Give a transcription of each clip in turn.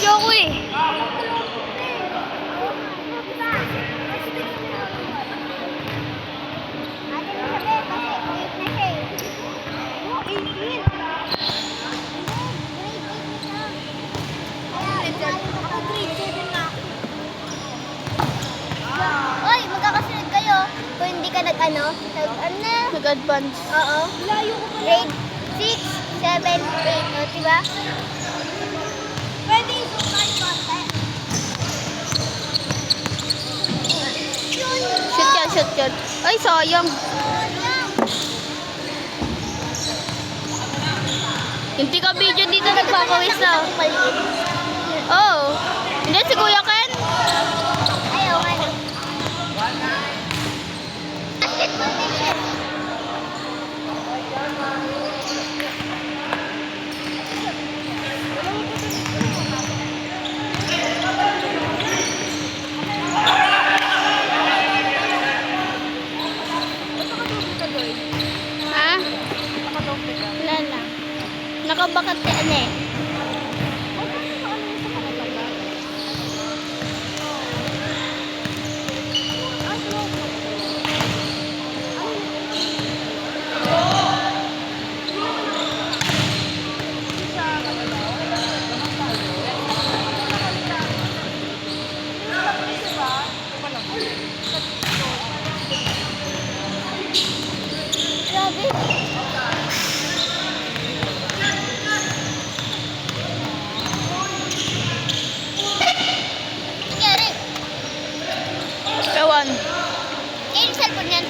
video ko eh. Oy, magkakasunod kayo. Kung hindi ka nag-ano, Nag-advance. Oo. Grade 6, 7, 8, o, diba? Pwede yung super content. Shoot yan, shoot yan. Ay, sayang. Hindi ka video dito nagpapawis na. Oh. Hindi si Kuya Ken? Ayaw nga na. Basketball nation. Ha? Wala lang. Nakabakat yan eh. Grabe. Nangyari. Ewan. Yan yung cellphone yan.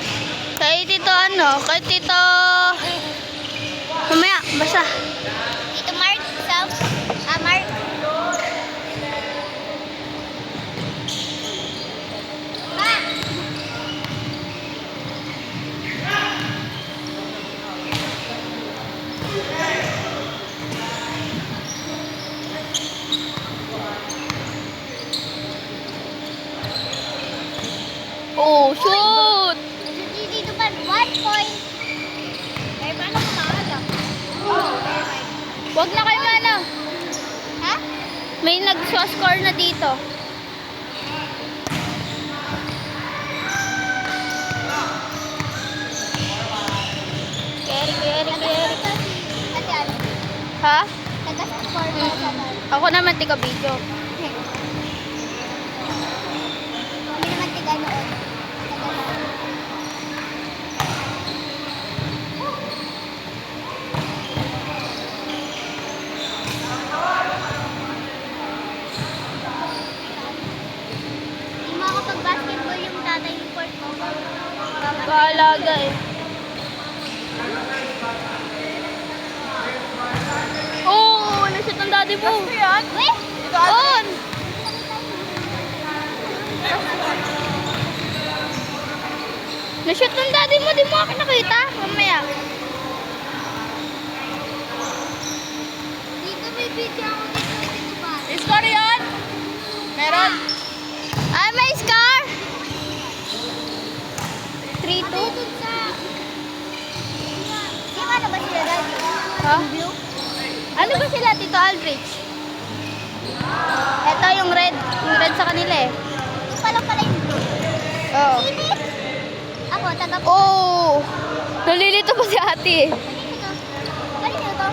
Kay Tito ano? Kay Tito... Mamaya, basta. Dito Mark, Sam. Mark. Ma! Oh, shoot! Dito pa, 1 point. Eh, paano kung maaga? Wag na kayo ano. Ha? May nag-score na dito. Keri. Ate, ano? Ha? Nag-score na sa tayo. Ako naman tika video. Kami naman tiga noon. Hindi mo ako pag-basketball yung tatay yung court mo. Kaalaga eh. Oh, na-shoot ang daddy mo. Weh! On! Na-shoot ng daddy mo, di mo ako nakita. Mamaya. Dito may video ako dito ba? Score yun? Meron? Ah, may score? 3-2? Dito sa... Di ba ano ba sila dati? Ha? Blue? Ano ba sila, Tito Aldrich? Ito yung red. Yung red sa kanila eh. Ito pa lang pala yung blue. Oo. Init! Ako, taga... Oh! Nalilito pa si ate. Kanino to? Kanino to?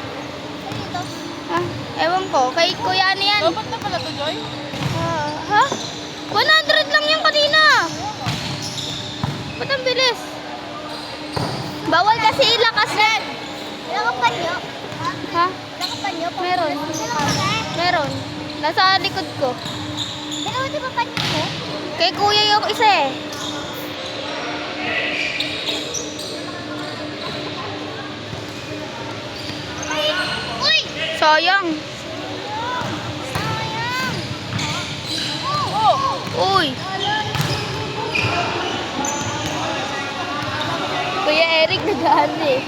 Kanino to? Ah, ewan ko. Kay Kuya ano yan? Dapat na pala to, Joy? Ha? 100 lang yung kanina. Ba't ang bilis? Bawal kasi ilakas yan. Wala kang panyo? Ha? Wala kang panyo? Meron. Meron. Nasa likod ko. Dalawa di ba panyo ko? Kay Kuya yung isa eh. Uy! Sayang. Sayang! Uy. Kuya Eric nag-ano eh.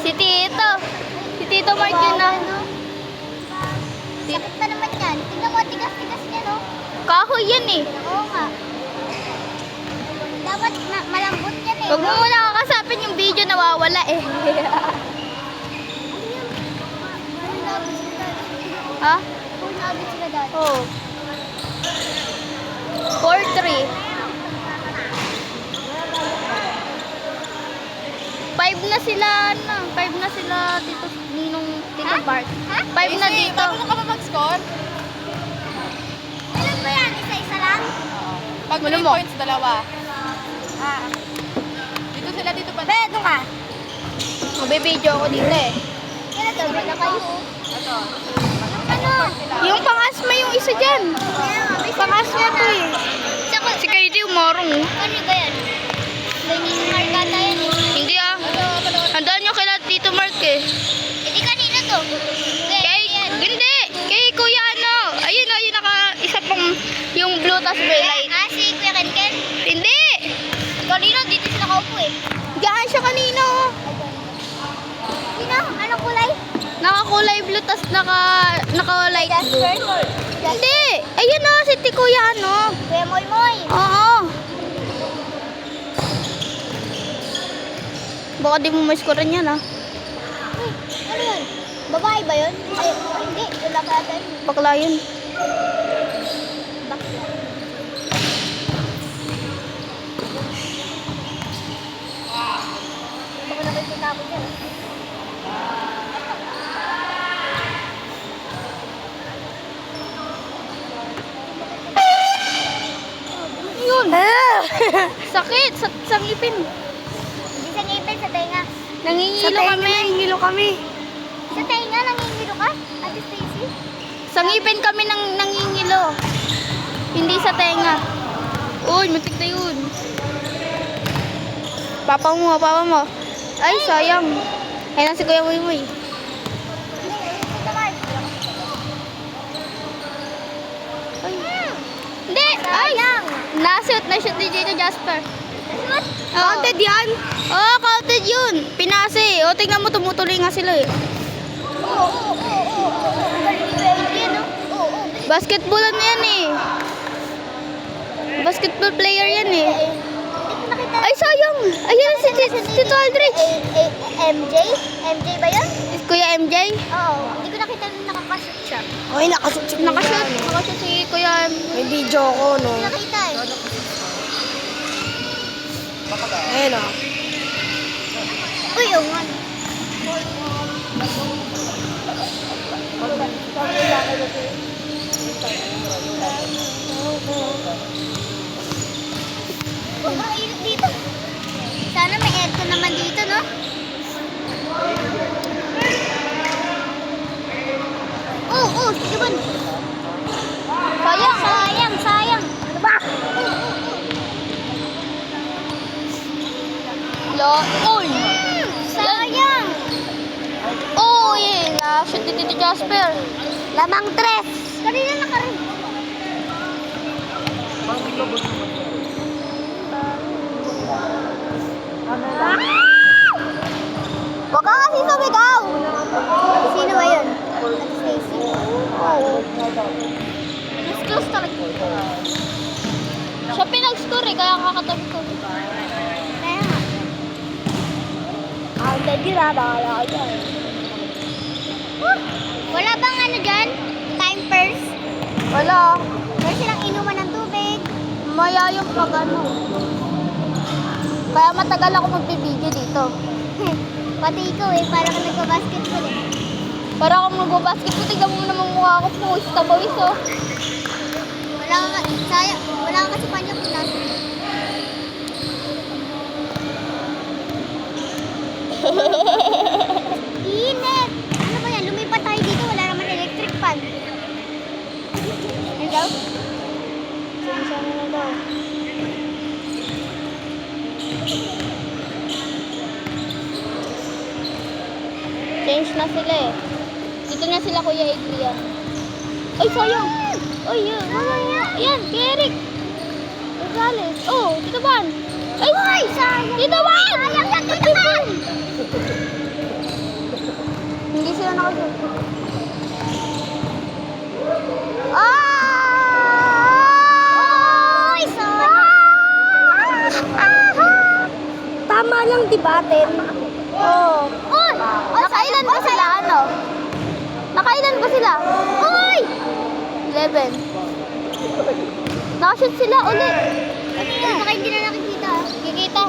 Si Tito. Si Tito Mark yun na. Sakit na naman yan. Tignan mo, tigas-tigas niya, no? Kahoy yan eh. Oo nga. Dapat malambot yan eh. Huwag mo muna kakasapin yung video, nawawala eh. Ha? 4 na agad sila dati. Oo. 4-3. 5 na sila, ano? 5 na sila dito, Ninong Tito Bart. Ha? 5 na dito. Marunong ka ba mag-score? Ilan ba yan? Isa-isa lang? Pag Wala may mo. points, dalawa. Dito sila, dito pa. Beto ka. Magbibideo ako dito eh. Kailan to? Beto kayo. Ito. Ano? Yung pang-asma yung isa dyan. Pang-asma to eh. Si Kaidi umarong. Ano ba yan? Ganyan yung markata yan eh. Hindi ah. Handaan nyo kila Tito Mark eh. Hindi kanina to. Kay, hindi. Kay Kuya ano. Ayun o, yung naka-isa pang yung blue tas light. Ah, si Kuya Ken. Hindi. Kanina dito sila kaupo eh. Gaan siya kanina oh. Sino? Anong kulay? Naka-kulay blue tas naka-light blue. Hindi. Ayun o, si Kuya ano. Kuya Moy Moy. Oo. Baka di mo ma-score yan ah. Ano yun? Babae ba yun? Ay, hindi. Lalaki ata yun. Bakla yun. Bakla. Baka nakikita ko dyan. Yun. Sakit sa ngipin. Hindi sa ngipin, sa tenga. Nangingilo kami. Nangingilo kami. Sa tenga, nangingilo ka? Ate Stacy? Sa ngipin kami nangingilo. Hindi sa tenga. Uy, matik na yun. Papa mo. Ay, sayang. Ay, na si Kuya Moy Moy. Ito Mark. Ay. Hindi! Ay! Na-shoot ni Jito Jasper. Shoot? Counted yan? Oo, counted yun. Pinase. O, tingnan mo, tumutuloy nga sila eh. Oo. Galing ni Kuya Adrian, no? Oo. Basketball ano yan eh. Basketball player yan eh. Ito nakita. Ay, sayang. Ayun si Tito Aldrich. MJ? MJ ba yun? Kuya MJ. Oo. Hindi ko nakita na nakakashoot siya. Okay, nakashoot si Nakashoot si Kuya. May video ko, no? Hindi nakita eh. Ayun, oh. Uy, oo nga. Oh, ang init dito. Sana may aircon naman dito, no? Oo, sige ba? Sayang. Ano ba? Uy! Sayang. Uy! Na-shoot ni Tito Jasper. Lamang tres. Kanina nakarin. Huwag ka kasi sumigaw! Sino ba yun? Ate Stacy? Mas close talaga. Siya pinag-score eh, kaya kakatabi ko. Kaya nga. Wala bang ano dyan? Time purse? Wala. Meron silang inuman ng tubig. Maya yung pag ano. Kaya matagal ako magbibigay dito. Pati ikaw eh, parang nagpa-basketball eh. Para akong mag-basketball, tignan mo naman mukha ko, pawis na pawis oh. Wala ka kasi panya pinas. Init! Ano ba yan? Lumipat tayo dito, wala naman electric fan. Ano daw? Sana na daw. Change na sila eh. Dito na sila Kuya Adrian. Ay, sayang! Ay, yun. Yan, kay Eric. Gonzales. Oh, Tito Van. Ay, sayang! Tito Van! Sayang yan, Tito Van! Hindi sila nakashoot. Ay, sayang! Tama lang, di ba, Ten? Oh. Oy! Nakailan ba sila ano? Nakailan ba sila? Uy! 11. Nakashoot sila uli. Baka hindi na nakikita. Kikita.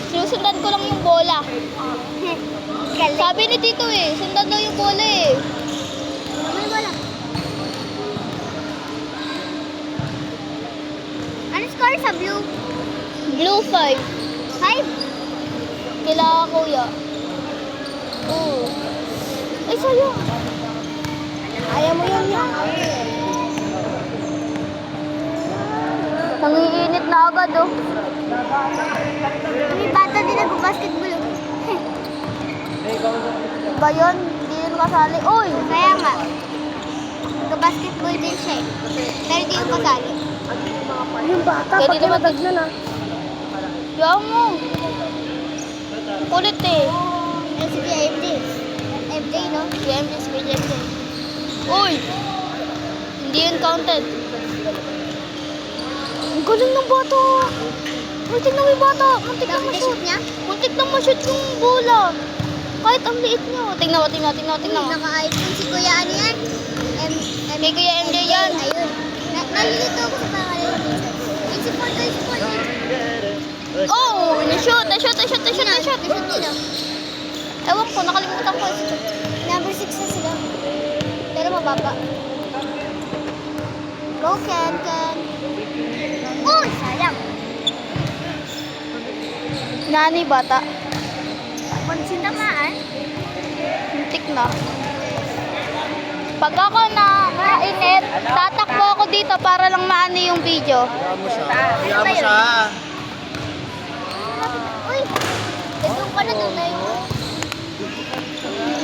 Sinusundan ko lang yung bola. Galing. Sabi ni Tito eh, sundan daw yung bola eh. May wala. Ano score sa blue? Blue 5. 5? Kila kuya. Oo. Ay, sa'yo. Ayaw mo yan yan. Nangiinit na agad oh. May bata din nag-basketball. Ba yun? Hindi yun kasali. Uy! Kaya nga. Nag-basketball din siya eh. Pero di yung kasali. Yung bata, Pwede pag naman tinatag na na. Yaw mo. Kulit eh. Ano sige, MJ? MJ, no? Si MJ, si MJ. Uy! Hindi yun counted. Ang galing ng bata. Uy, tingnan mo yung bata. Muntik na Nakita ma-shoot. niya? Muntik na ma-shoot yung bola. Kahit ang liit niyo. Tingnan mo. Naka-iPhone si Kuya ano yan? Kay Kuya MJ yan. Ayun. Nalilito ako sa pangalan ng minsan. Yung si Paul, yung si Paul. Oh! Na-shoot. Shoot nila. Ewan ko, nakalimutan ko. Number 6 na sila. Pero mababa. Go, Ken. Uy! Sayang. Nani bata. Pansin tamaan. Muntik na. Pag ako na mainit, tatakbo ako dito para lang maano yung video. Kaya mo siya. Uy! Doon ka na doon na yun.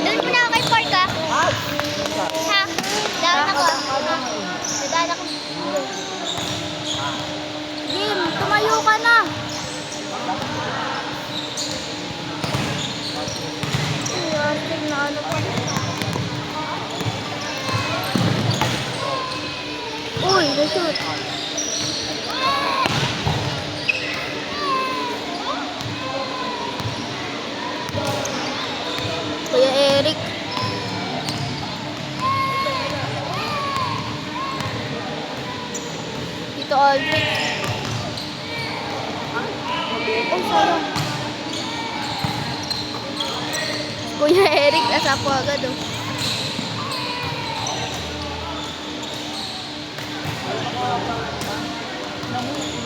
Doon muna ako kay Park ha. Ha? Daan ako. Dadaan ako. Jim, tumayo ka na. Na ano pa. Uy, na-shoot. Kuya Eric. Dito Aldrich. Oh, sayang. Kuya Eric, asapo agad oh.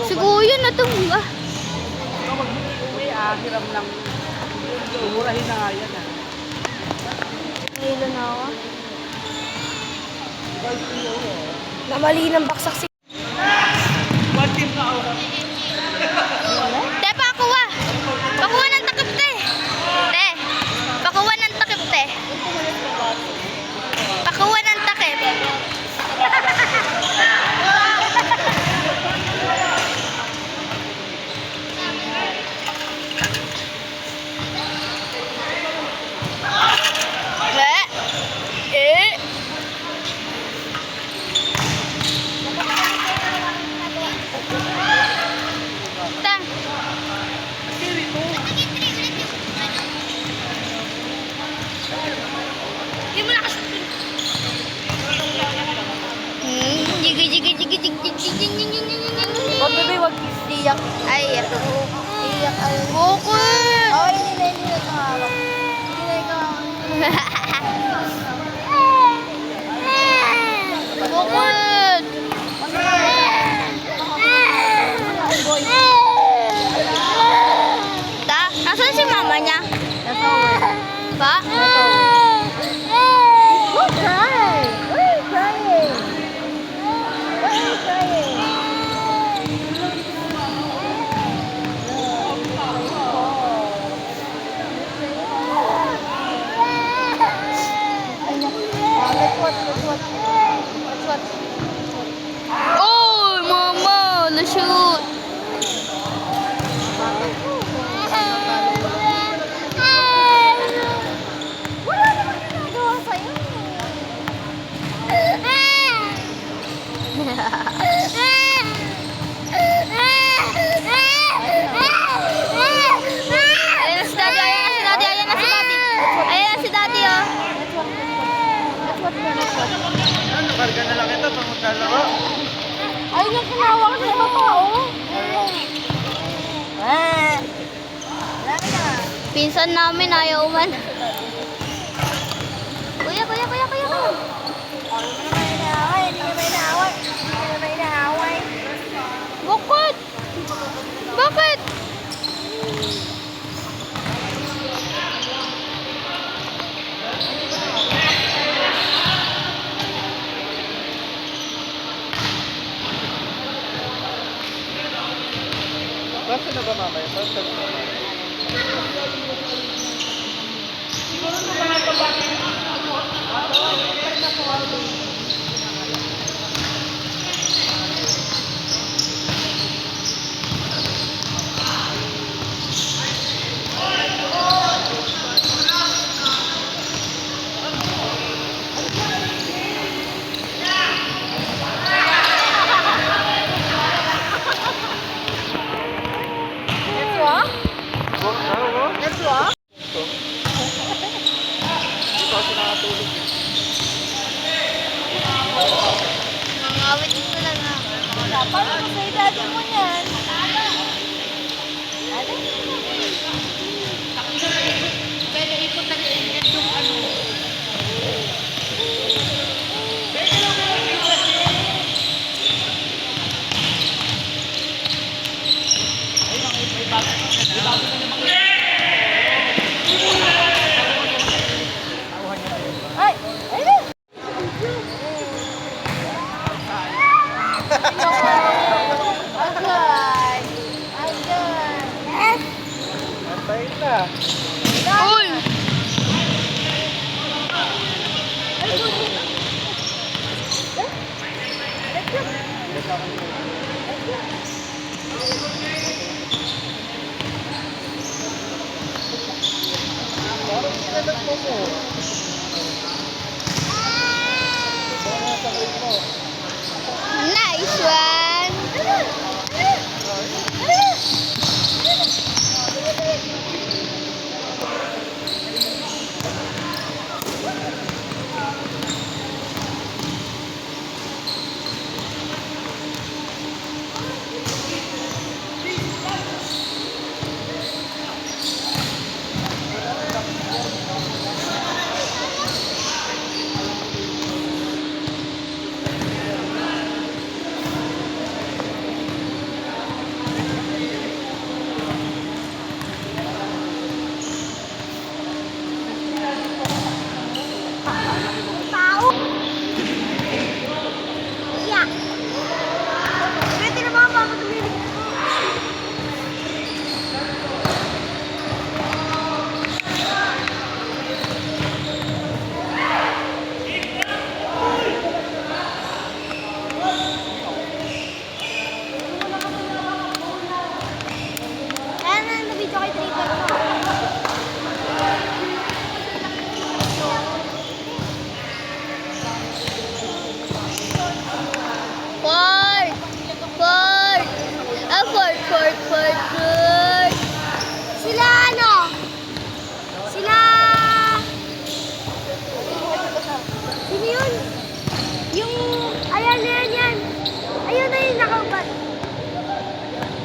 Siguro yun na itong Hiram lang. Umurahin na nga yan. Nilo na ako. Namali ng baksak si... Te, pakuha! Pakuha ng takip, te! Te, pakuha ng takip, te! Pakuha ng takip. Tang. Hindi mo nakas. Huwag bebe, huwag iyak. Ay, Iyak ay. bukod. Oh, hindi na hawak. Bukod. Ta, nasan si mama niya? Ba? Don't cry. Why are you crying? Why are you crying? naglalaro. Ayun yung kinawak ng iba pa, oh. Pinsan namin ayaw man. Kuya, kuya, kuya, kuya, kuya. Bakit? Bakit? Basta na ba mamaya? Basta na ba mamaya? Ito kasi nakatulog. Mangawit ko lang ha. Paano sa daddy mo yan? Ay! Ayun! Agad! Agad! Yes! Antayin na. Uy! Parang kinalag mo mo. Nice one! Fort! Fort! Ah, fort! Sila ano? Sila... Sino yun? Yung... Ayan, yan. Ayun na yung nakaupat.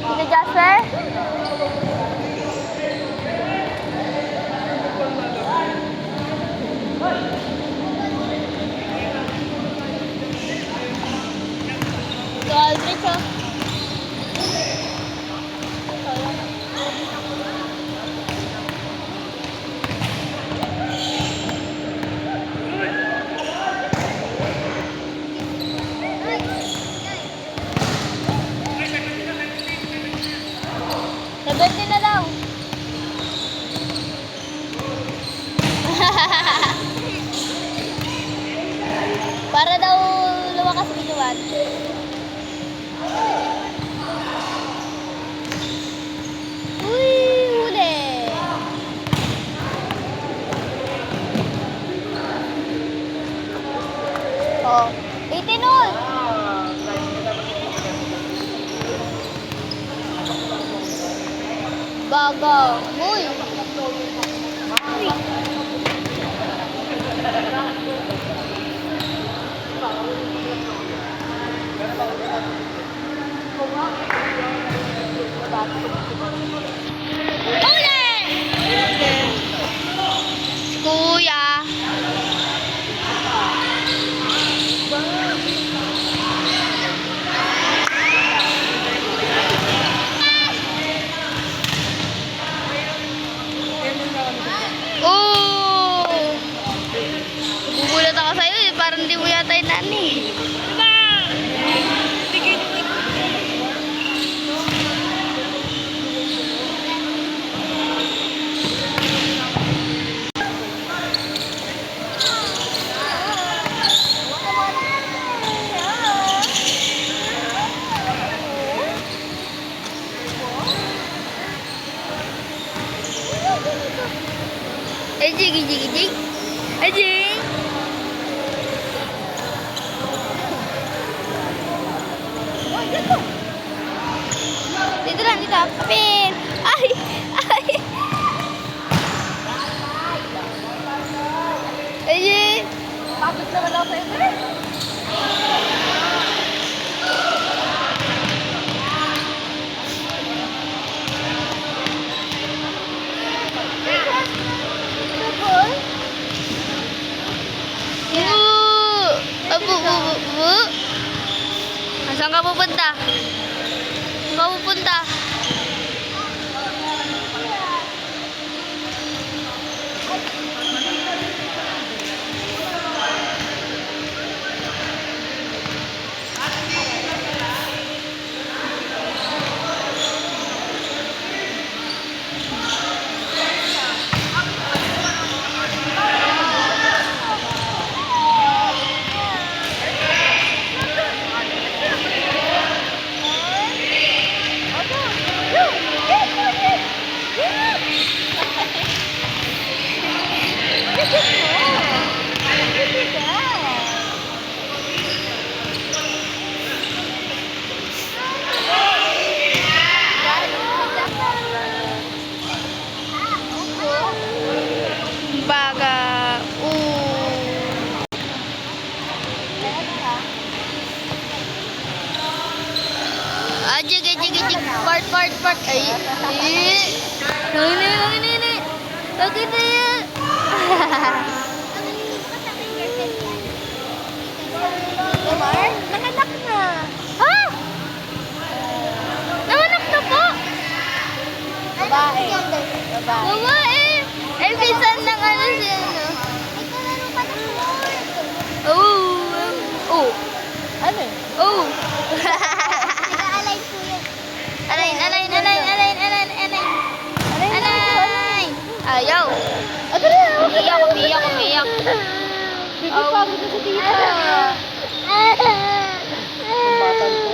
Sino Jasper? Ito, Aldrich, oh. Nabente na daw. Para daw lumakas bituan. Uy, huli. Oh, itinol. Bago. Uy. Si Kuya. Oh! Nagugulat ako sa'yo eh. Parang hindi mo yata yung nani. Ajing, ajing, ajing. Ajing. Dito lang, dito. Kapin. Ay, ay. Ajing. Bakit naman ako sa'yo, pre? Bu. Saan ka pupunta? Saan ka pupunta? Baga. Ajig, ajig, ajig. Part. Ay. Nangini. Bakit na yan? Omar, nanganak na. Ha? Nanganak na po? Babae. Babae. Eh, pinsan ng ano siya, no? Oh. Ano eh? Oh. Nag-aalay po yan. Alain. Ayaw. Umiyak. Sige, pagod na si tita.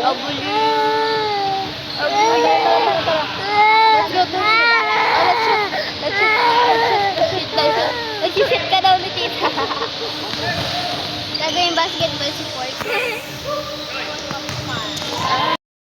Abuli.